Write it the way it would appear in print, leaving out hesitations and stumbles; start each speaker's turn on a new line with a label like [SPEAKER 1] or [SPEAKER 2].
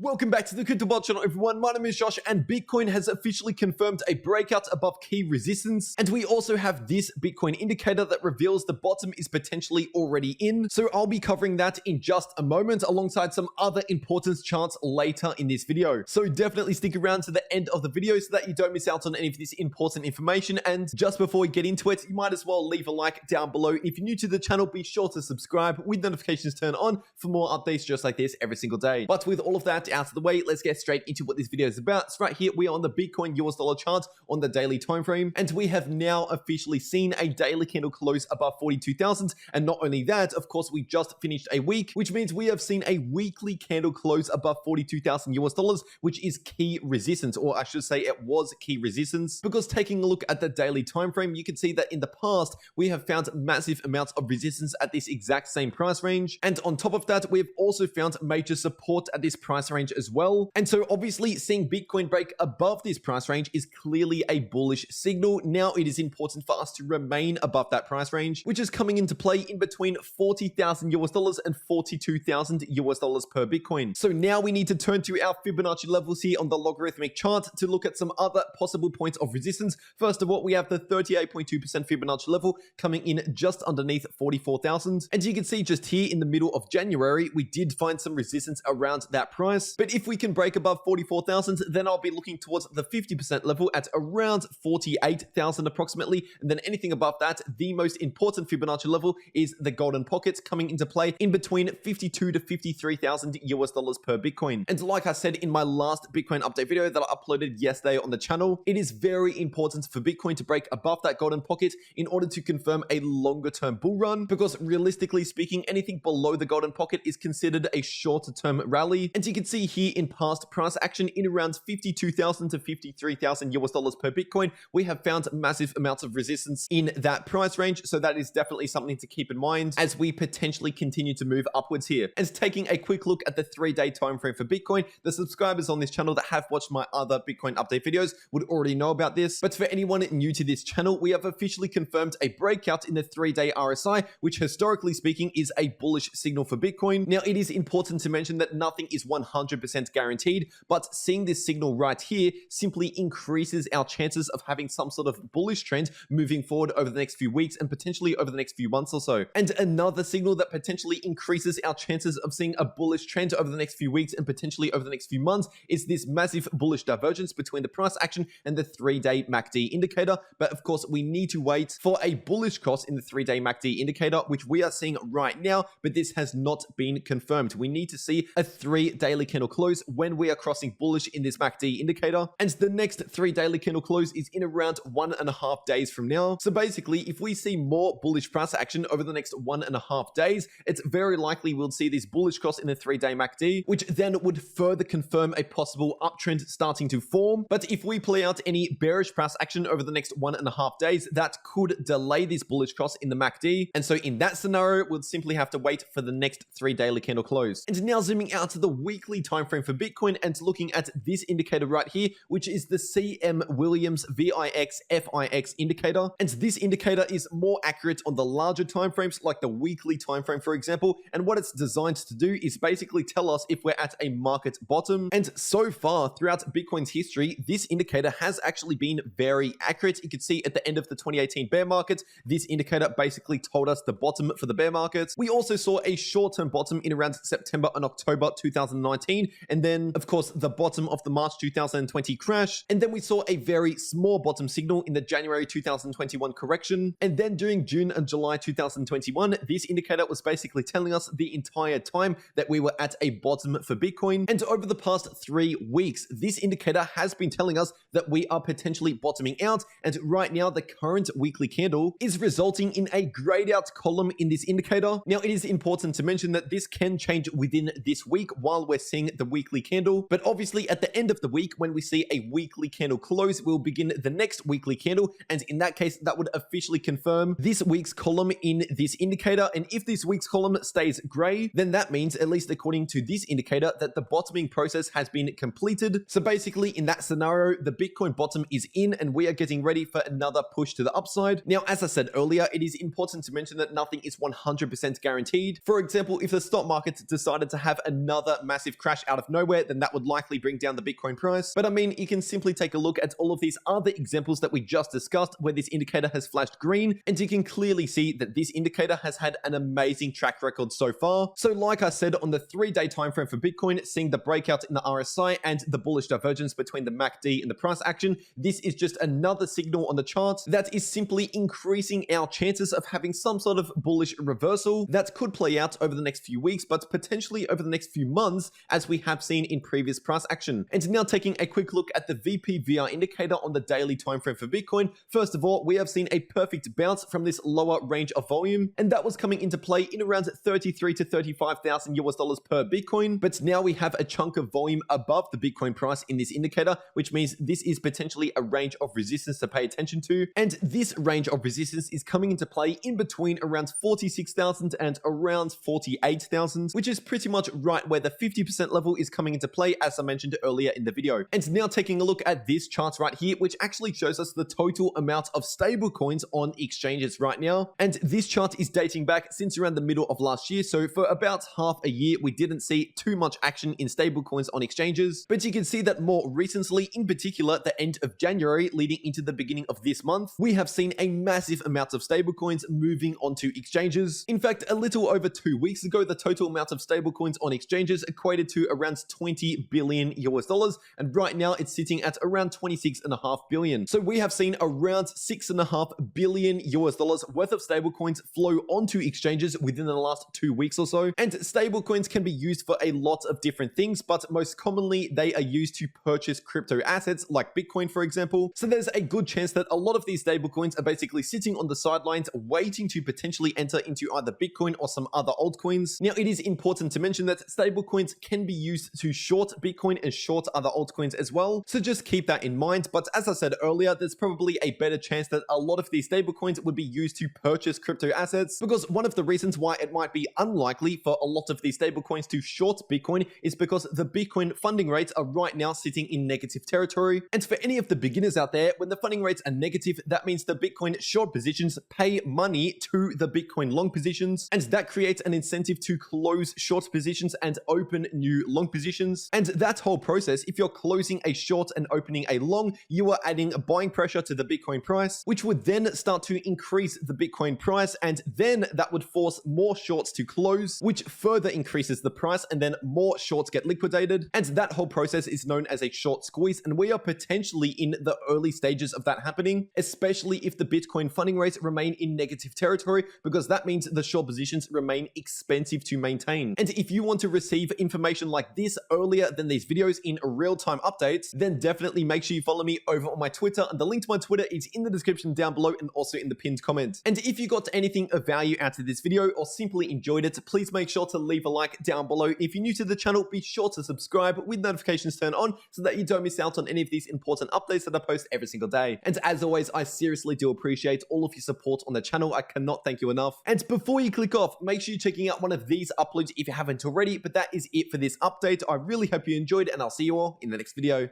[SPEAKER 1] Welcome back to the cryptowrld channel, everyone. My name is Josh, and Bitcoin has officially confirmed a breakout above key resistance. And we also have this Bitcoin indicator that reveals the bottom is potentially already in. So I'll be covering that in just a moment, alongside some other important charts later in this video. So definitely stick around to the end of the video so that you don't miss out on any of this important information. And just before we get into it, you might as well leave a like down below. If you're new to the channel, be sure to subscribe with notifications turned on for more updates just like this every single day. But with all of that out of the way, let's get straight into what this video is about. So right here, we are on the Bitcoin US dollar chart on the daily time frame, and we have now officially seen a daily candle close above 42,000. And not only that, of course, we just finished a week, which means we have seen a weekly candle close above 42,000 US dollars, which is key resistance, or I should say it was key resistance, because taking a look at the daily time frame, you can see that in the past, we have found massive amounts of resistance at this exact same price range. And on top of that, we've also found major support at this price range as well. And so obviously seeing Bitcoin break above this price range is clearly a bullish signal. Now it is important for us to remain above that price range, which is coming into play in between 40,000 US dollars and 42,000 US dollars per Bitcoin. So now we need to turn to our Fibonacci levels here on the logarithmic chart to look at some other possible points of resistance. First of all, we have the 38.2% Fibonacci level coming in just underneath 44,000. And you can see just here in the middle of January, we did find some resistance around that price. But if we can break above 44,000, then I'll be looking towards the 50% level at around 48,000 approximately. And then anything above that, the most important Fibonacci level is the golden pockets coming into play in between 52 to 53,000 US dollars per Bitcoin. And like I said in my last Bitcoin update video that I uploaded yesterday on the channel, it is very important for Bitcoin to break above that golden pocket in order to confirm a longer term bull run, because realistically speaking, anything below the golden pocket is considered a shorter term rally. And you can see here in past price action in around 52,000 to 53,000 US dollars per Bitcoin, we have found massive amounts of resistance in that price range. So that is definitely something to keep in mind as we potentially continue to move upwards here. And taking a quick look at the 3-day time frame for Bitcoin, the subscribers on this channel that have watched my other Bitcoin update videos would already know about this. But for anyone new to this channel, we have officially confirmed a breakout in the 3-day RSI, which historically speaking is a bullish signal for Bitcoin. Now, it is important to mention that nothing is 100% guaranteed, but seeing this signal right here simply increases our chances of having some sort of bullish trend moving forward over the next few weeks and potentially over the next few months or so. And another signal that potentially increases our chances of seeing a bullish trend over the next few weeks and potentially over the next few months is this massive bullish divergence between the price action and the 3-day MACD indicator. But of course, we need to wait for a bullish cross in the 3-day MACD indicator, which we are seeing right now, but this has not been confirmed. We need to see a 3 daily candle close when we are crossing bullish in this MACD indicator. And the next 3 daily candle close is in around 1.5 days from now. So basically, if we see more bullish price action over the next 1.5 days, it's very likely we'll see this bullish cross in the 3-day MACD, which then would further confirm a possible uptrend starting to form. But if we play out any bearish price action over the next 1.5 days, that could delay this bullish cross in the MACD. And so in that scenario, we'll simply have to wait for the next 3 daily candle close. And now zooming out to the weekly time frame for Bitcoin and looking at this indicator right here, which is the CM Williams VIX FIX indicator. And this indicator is more accurate on the larger time frames, like the weekly time frame, for example. And what it's designed to do is basically tell us if we're at a market bottom. And so far throughout Bitcoin's history, this indicator has actually been very accurate. You can see at the end of the 2018 bear market, this indicator basically told us the bottom for the bear market. We also saw a short-term bottom in around September and October 2019, and then of course the bottom of the March 2020 crash, and then we saw a very small bottom signal in the January 2021 correction, and then during June and July 2021, this indicator was basically telling us the entire time that we were at a bottom for Bitcoin. And over the past 3 weeks, this indicator has been telling us that we are potentially bottoming out, and right now the current weekly candle is resulting in a grayed out column in this indicator. Now, it is important to mention that this can change within this week while we're seeing the weekly candle, but obviously at the end of the week, when we see a weekly candle close, we'll begin the next weekly candle, and in that case, that would officially confirm this week's column in this indicator. And if this week's column stays gray, then that means, at least according to this indicator, that the bottoming process has been completed. So basically, in that scenario, the Bitcoin bottom is in, and we are getting ready for another push to the upside. Now, as I said earlier, it is important to mention that nothing is 100% guaranteed. For example, if the stock market decided to have another massive crash crash out of nowhere, then that would likely bring down the Bitcoin price. But I mean, you can simply take a look at all of these other examples that we just discussed where this indicator has flashed green, and you can clearly see that this indicator has had an amazing track record so far. So like I said, on the 3-day time frame for Bitcoin, seeing the breakout in the RSI and the bullish divergence between the MACD and the price action, this is just another signal on the chart that is simply increasing our chances of having some sort of bullish reversal that could play out over the next few weeks, but potentially over the next few months, as we have seen in previous price action. And now taking a quick look at the VPVR indicator on the daily time frame for Bitcoin. First of all, we have seen a perfect bounce from this lower range of volume, and that was coming into play in around 33 to 35,000 US dollars per Bitcoin. But now we have a chunk of volume above the Bitcoin price in this indicator, which means this is potentially a range of resistance to pay attention to. And this range of resistance is coming into play in between around 46,000 and around 48,000, which is pretty much right where the 50% level is coming into play, as I mentioned earlier in the video. And now taking a look at this chart right here, which actually shows us the total amount of stable coins on exchanges right now. And this chart is dating back since around the middle of last year. So for about half a year, we didn't see too much action in stable coins on exchanges. But you can see that more recently, in particular, the end of January leading into the beginning of this month, we have seen a massive amount of stable coins moving onto exchanges. In fact, a little over 2 weeks ago, the total amount of stable coins on exchanges equated to around 20 billion US dollars. And right now it's sitting at around 26.5 billion. So we have seen around 6.5 billion US dollars worth of stablecoins flow onto exchanges within the last 2 weeks or so. And stablecoins can be used for a lot of different things, but most commonly they are used to purchase crypto assets like Bitcoin, for example. So there's a good chance that a lot of these stablecoins are basically sitting on the sidelines waiting to potentially enter into either Bitcoin or some other altcoins. Now, it is important to mention that stablecoins can be used to short Bitcoin and short other altcoins as well. So just keep that in mind. But as I said earlier, there's probably a better chance that a lot of these stablecoins would be used to purchase crypto assets, because one of the reasons why it might be unlikely for a lot of these stablecoins to short Bitcoin is because the Bitcoin funding rates are right now sitting in negative territory. And for any of the beginners out there, when the funding rates are negative, that means the Bitcoin short positions pay money to the Bitcoin long positions, and that creates an incentive to close short positions and open new long positions. And that whole process, if you're closing a short and opening a long, you are adding buying pressure to the Bitcoin price, which would then start to increase the Bitcoin price, and then that would force more shorts to close, which further increases the price, and then more shorts get liquidated. And that whole process is known as a short squeeze, and we are potentially in the early stages of that happening, especially if the Bitcoin funding rates remain in negative territory, because that means the short positions remain expensive to maintain. And if you want to receive information like this earlier than these videos in real-time updates, then definitely make sure you follow me over on my Twitter, and the link to my Twitter is in the description down below and also in the pinned comment. And if you got anything of value out of this video or simply enjoyed it, please make sure to leave a like down below. If you're new to the channel, be sure to subscribe with notifications turned on so that you don't miss out on any of these important updates that I post every single day. And as always, I seriously do appreciate all of your support on the channel. I cannot thank you enough. And before you click off, make sure you're checking out one of these uploads if you haven't already. But that is it for this update. I really hope you enjoyed, and I'll see you all in the next video.